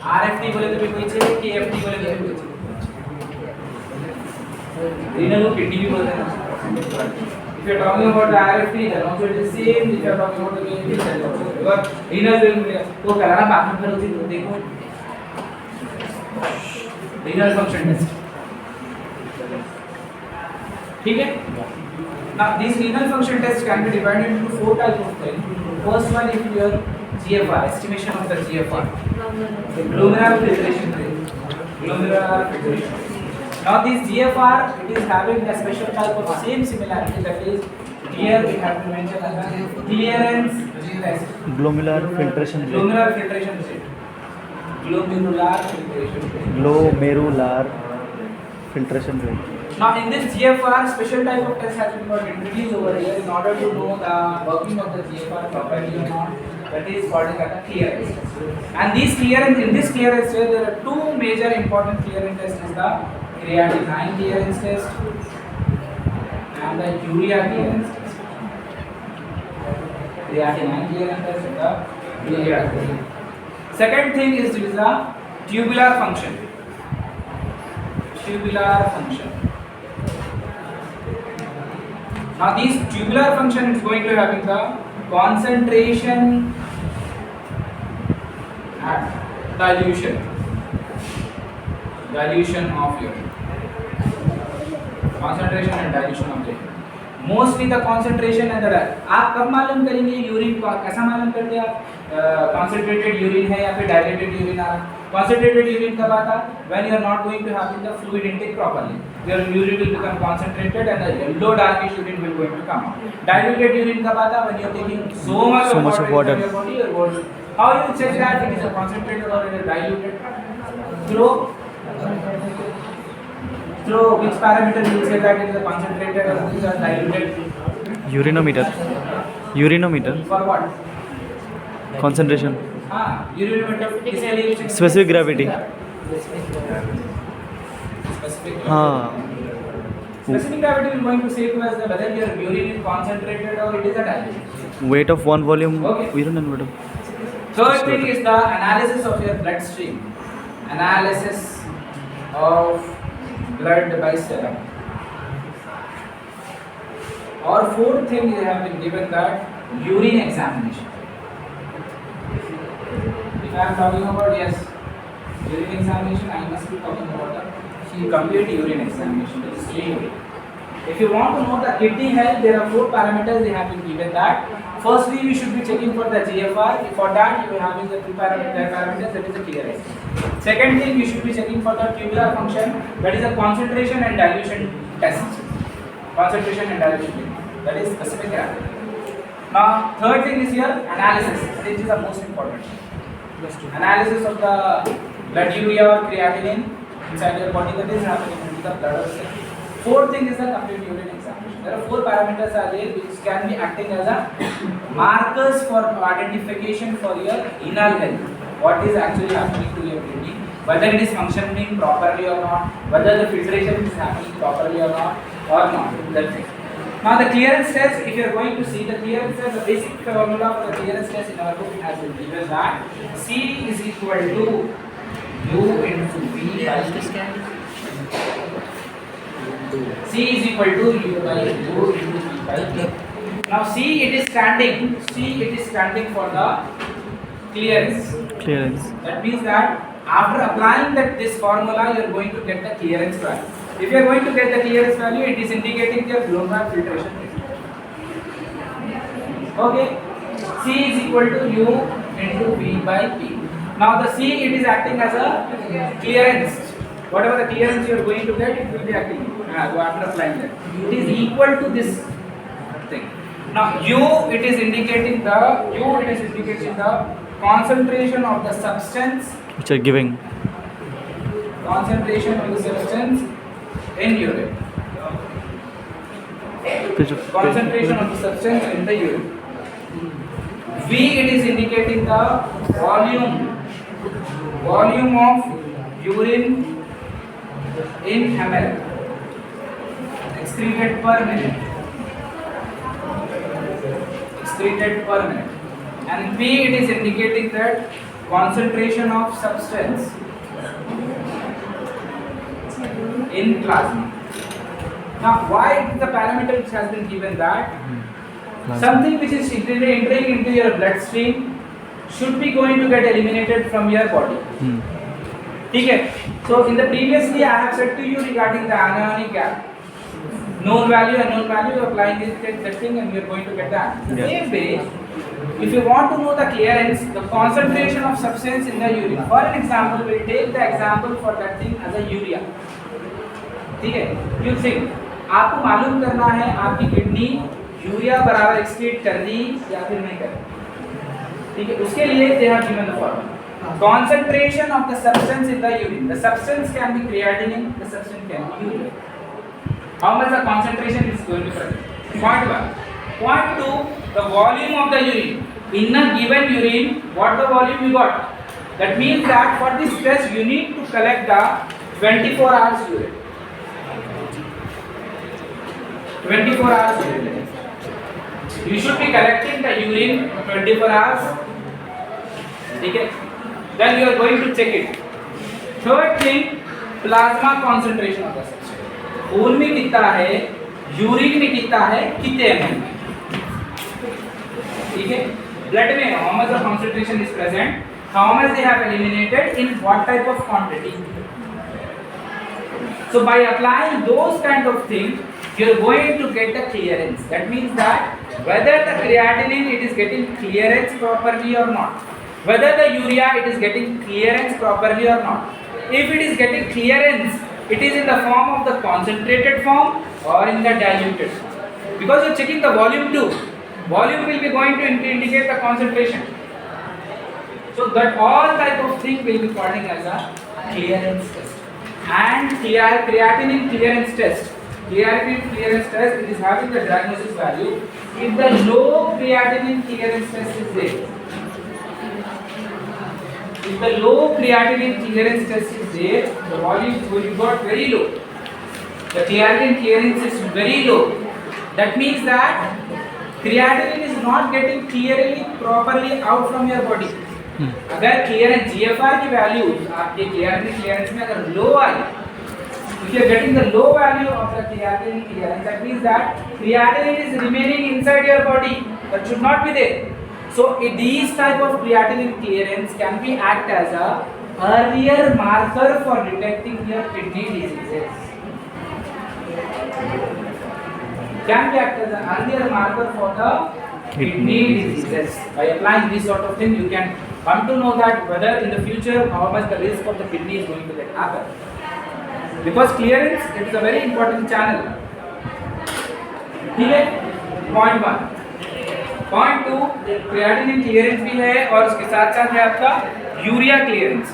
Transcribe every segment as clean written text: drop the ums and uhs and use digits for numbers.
RFT बोले तो भी कोई चाहिए, KFT बोले तो भी कोई चाहिए। renal को kidney भी बोलते हैं। If you are talking about the RFT, then also it is same. If you are talking about the KFT, then also because renal को कराना बाकी फिर उसी देखो renal function test, ठीक है? Now this renal function test can be divided into 4 types of things. First one is your GFR, estimation of the GFR, the glomerular filtration rate, glomerular filtration. Now this GFR, it is having a special type of same similarity, that is here we have to mention as a clearance test. Glomerular filtration rate. Glomerular filtration rate. Glomerular filtration rate. Glomerular filtration rate. Now in this GFR, special type of test has been introduced over here in order to know the working of the GFR properly or not. That is called as a clearance test. And these clearance, in this clearance test, there are two major important clearance tests: is the creatinine clearance test and the urea clearance test. Creatinine clearance test and the urea clearance test. Second thing is the tubular function. Tubular function. Now this tubular function is going to having the concentration and dilution of urine. Concentration and dilution of urine. Mostly the concentration and the आप कब मालूम करेंगे urine को, कैसा मालूम करते हैं आप concentrated urine है या फिर diluted urine आ रहा है? Concentrated urine कब आता है? When you are not going to have the fluid intake properly, your urine will become concentrated and the yellow darkish urine will going to come out. Diluted urine कब आता है? When you are taking so much of water in your body, your body. How you check that it is a concentrated or it is diluted? Through which parameter you will say that it is a concentrated or it is a diluted? Urinometer. For what? Concentration. Urinometer किसके लिए use करते हैं? Specific gravity. Specific हाँ. Specific gravity will going to say to us that whether your urine is concentrated or it is a diluted. Weight of one volume. Okay. Urine and weight of. Third thing is the analysis of your blood stream. Analysis of blood by serum. Or fourth thing they have been given that urine examination. If I am talking about urine examination, I must be talking about the complete urine examination. That is clean. If you want to know the kidney health, there are 4 parameters they have been given that. Firstly, we should be checking for the GFR. For that, you will having the 2 parameters, that is the clearance. Second thing, you should be checking for the tubular function, that is the concentration and dilution test. Concentration and dilution, that is specific gravity. Now, third thing is here analysis. This is the most important. Analysis of the blood urea or creatinine inside your body, that is happening in the blood or cell. Fourth thing is the complete urine examination. There are 4 parameters are there which can be acting as a markers for identification for your renal health. What is actually happening to your kidney, whether it is functioning properly or not, whether the filtration is happening properly or not. That's it. Now the clearance test, if you are going to see the clearance test, the basic formula for the clearance test in our book has been given that C is equal to U into V by C is equal to U by U into V by K. Now C it is standing for the clearance. That means that after applying this formula, you are going to get the clearance value. If you are going to get the clearance value, it is indicating your glomerular filtration rate. Okay. C is equal to U into V by P. Now the C it is acting as a clearance. Whatever the clearance you are going to get, it will be acting after applying that. It is equal to this thing. Now U it is indicating the concentration of the substance Which are giving. Concentration of the substance in urine. Concentration of the substance in the urine. V it is indicating the volume of urine in ml excreted per minute. And P it is indicating that concentration of substance in plasma. Now, why the parameter which has been given that something which is entering into your bloodstream should be going to get eliminated from your body. ठीक है? So in the previously I have said to you regarding the anionic gap. Known value, unknown value, you are applying this thing and you are going to get that. The same way, if you want to know the clearance, the concentration of substance in the urine. For an example, we will take the example for that thing as a urea. ठीक है? You think, आपको मालूम करना है आपकी kidney urea बराबर excrete कर दी या फिर नहीं कर दी. ठीक है? उसके लिए they have given the formula. Concentration of the substance in the urine. The substance can be creatinine, the substance can be urea. How much the concentration is going to present? Point 1. Point 2, the volume of the urine. In a given urine, what the volume you got? That means that for this test you need to collect the 24 hours urine. 24 hours urine. You should be collecting the urine 24 hours. Okay? Then you are going to check it. Third thing, plasma concentration of the substance. खून में कितना है, urine में कितना है, कितने ml. ठीक है? Blood में how much the concentration is present, how much they have eliminated, in what type of quantity. So by applying those kind of things, you are going to get the clearance. That means that whether the creatinine it is getting clearance properly or not, whether the urea it is getting clearance properly or not. If it is getting clearance, it is in the form of the concentrated form or in the diluted form. Because you are checking the volume too. Volume will be going to indicate the concentration. So that all type of thing will be called as a clearance test. And creatinine clearance test. Creatinine clearance test, it is having the diagnosis value. If the low creatinine clearance test is there, if the low creatinine clearance test is there, the volume will got very low. The creatinine clearance is very low. That means that creatinine is not getting clearly properly out from your body. अगर clearance GFR की values आपके creatinine clearance में अगर low I, if you are getting the low value of the creatinine clearance, that means that creatinine is remaining inside your body. That should not be there. So these type of creatinine clearance can be act as a earlier marker for detecting your kidney diseases. Can be act as an earlier marker for the kidney diseases. By applying this sort of thing, you can come to know that whether in the future how much the risk of the kidney is going to get happen. Because clearance it is a very important channel. ठीक है? Point 1. Point 2, creatinine clearance भी है और उसके साथ साथ है आपका यूरिया क्लियरेंस.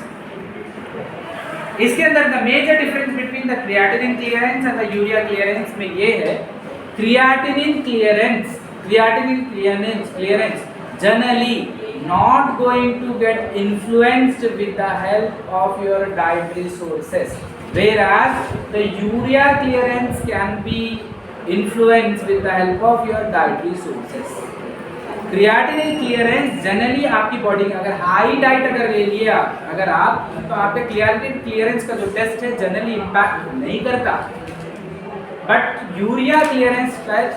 इसके अंदर the major difference between the creatinine clearance and the urea clearance में ये है, creatinine clearance generally not going to get influenced with the help of your dietary sources, whereas the urea clearance can be influenced with the help of your dietary sources. Creatinine clearance generally आपकी body में अगर high diet अगर ले लिया अगर आप तो आपके क्रिएटिनिन क्लियरेंस का जो टेस्ट है जनरली इम्पैक्ट नहीं करता, बट यूरिया क्लियरेंस टाइप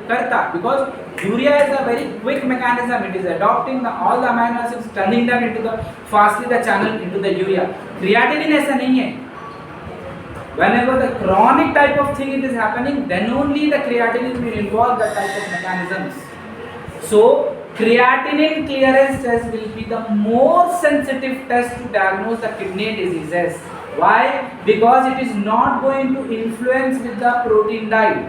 करता, because urea is a very quick mechanism. It is adopting the all the amino acids, turning them into the fastly the channel into the urea. Creatinine ऐसा नहीं है. Whenever the chronic type of thing it is happening, then only the creatinine will involve that type of mechanisms. So creatinine clearance test will be the more sensitive test to diagnose the kidney diseases. Why? Because it is not going to influence with the protein diet.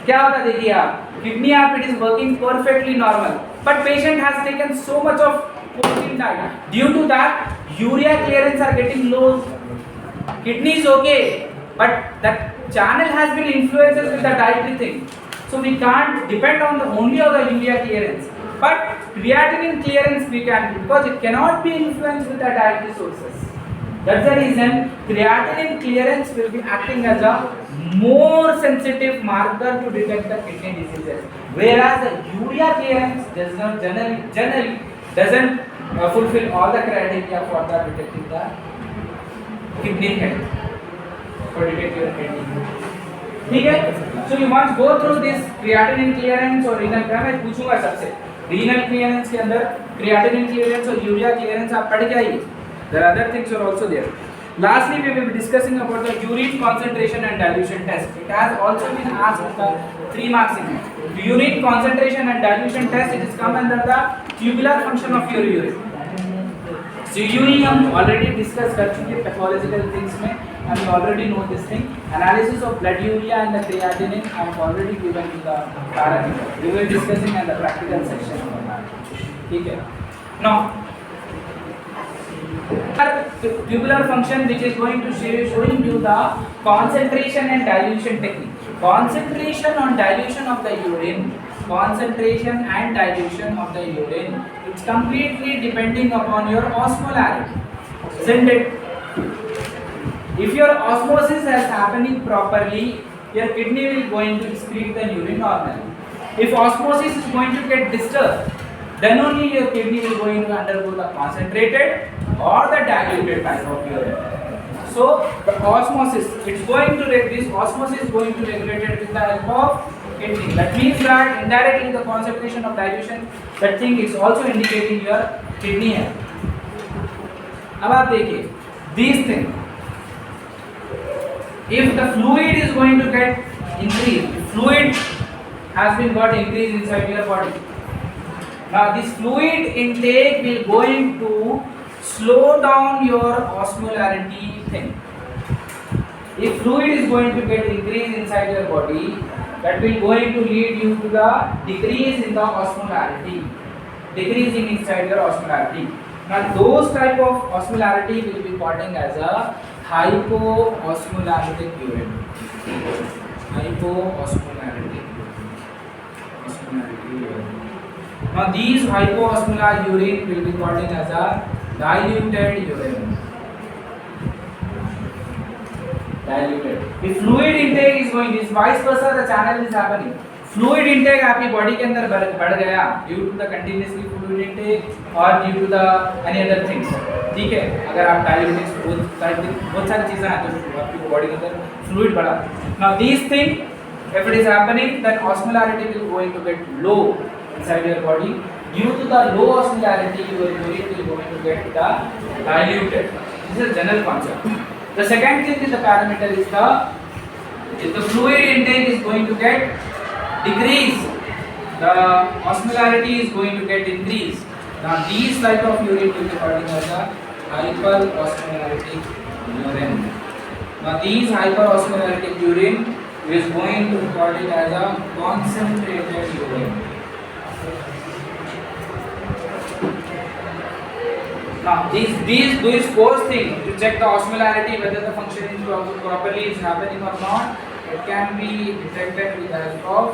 क्या होता देखिए आप, kidney आप it is working perfectly normal, but patient has taken so much of protein diet. Due to that, urea clearance are getting low. Kidney is okay, but that channel has been influenced with the dietary thing. So we can't depend on the only of the urea clearance, but creatinine clearance we can, because it cannot be influenced with the dietary sources. That's the reason creatinine clearance will be acting as a more sensitive marker to detect the kidney diseases, whereas the urea clearance does not generally doesn't fulfill all the criteria for the detecting the kidney health, for detect your kidney. ठीक है? So you must go through this creatinine clearance और renal clearance. मैं पूछूंगा सबसे renal clearance के अंदर creatinine clearance और urea clearance आप पढ़ के आइए. There are other things are also there. Lastly, we will be discussing about the urine concentration and dilution test. It has also been asked in the 3 marks in it. The urine concentration and dilution test, it is come under the tubular function of your urine. So urine हम already discuss कर चुके हैं pathological things में, and you already know this thing. Analysis of blood urea and the creatinine I have already given in the parameter. We will discussing in the practical section of that. ठीक है? Now, tubular function which is going to showing you the concentration and dilution technique. Concentration and dilution of the urine. Concentration and dilution of the urine. It's completely depending upon your osmolarity. Isn't it? If your osmosis is happening properly, your kidney will going to excrete the urine normally. If osmosis is going to get disturbed, then only your kidney will going to undergo the concentrated or the diluted type of urine. So the osmosis, it's going to this osmosis is going to regulate with the help of kidney. That means that indirectly the concentration of dilution, that thing is also indicating your kidney health. अब आप देखिए these things. If the fluid is going to get increased, fluid has been got increased inside your body. Now this fluid intake will going to slow down your osmolarity thing. If fluid is going to get increased inside your body, that will going to lead you to the decrease in the osmolarity, decreasing inside your osmolarity. Now those type of osmolarity will be called as a hypoosmolartic urine. Hypoosmolarity urine. Now these hypoosmolar urine will be called as a diluted urine. Diluted. If fluid intake is going, this vice versa the channel is happening. Fluid intake आपकी body के अंदर बढ़ गया due to the continuously fluid intake or due to the any other things. ठीक है, अगर आप diuretics बहुत सारी चीजें हैं तो आपकी बॉडी के अंदर fluid बढ़ा. Now these things, if it is happening, then osmolarity will going to get low inside your body. Due to the low osmolarity, your urine will going to get the diluted. This is a general concept. The second thing is the parameter is if the fluid intake is going to get decreased, the osmolarity is going to get increased. Now these type of urine will be called as a hyperosmolarity urine. Now these hyperosmolarity urine is going to be called as a concentrated urine. Now these four things to check the osmolarity, whether the function is properly is happening or not, it can be detected with the help of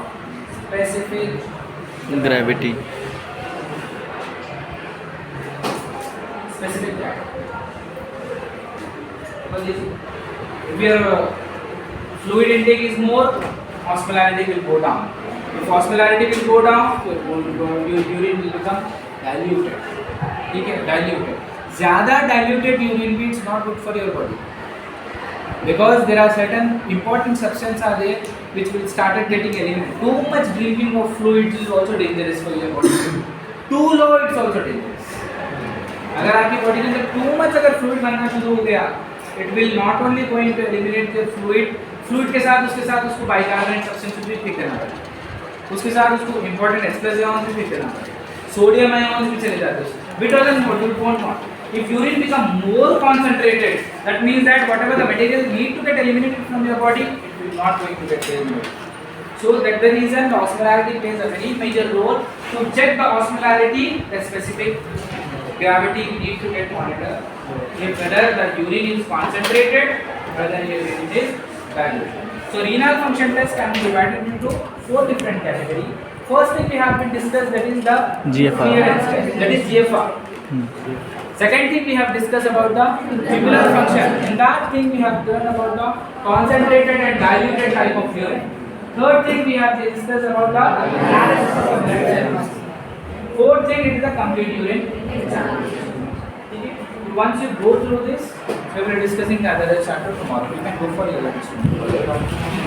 specific gravity. Specific gravity. If your fluid intake is more, osmolarity will go down. If osmolarity will go down, your urine will become diluted. ठीक है, diluted. ज़्यादा diluted urine means not good for your body, because there are certain important substances are there which will started getting eliminated. Too much drinking of fluids is also dangerous for your body. Too low it's also dangerous. अगर आपकी body के अंदर too much अगर fluid बनना शुरू हो गया, it will not only going to eliminate the fluid के साथ उसको bicarbonate substances भी फेंक देना पड़ेगा, उसके साथ उसको important explosive ions भी फेंक देना पड़ेगा, sodium ions भी चले जाते हैं. We don't want. If urine become more concentrated, that means that whatever the material need to get eliminated from your body, it will not going to get eliminated. So that's the reason the osmolarity plays a very major role. To check the osmolarity, the specific gravity we need to get monitored. If whether the urine is concentrated, whether urine is diluted. So renal function test can be divided into 4 different categories. First thing we have been discussed, that is the GFR. clearance test, that is GFR. Second thing we have discussed about the tubular function. In that thing we have learned about the concentrated and diluted type of urine. Third thing we have discussed about the analysis of blood cells. Fourth thing is the complete urine. examination. Okay? Once you go through this, we will be discussing the other chapter tomorrow. You can go for your lunch.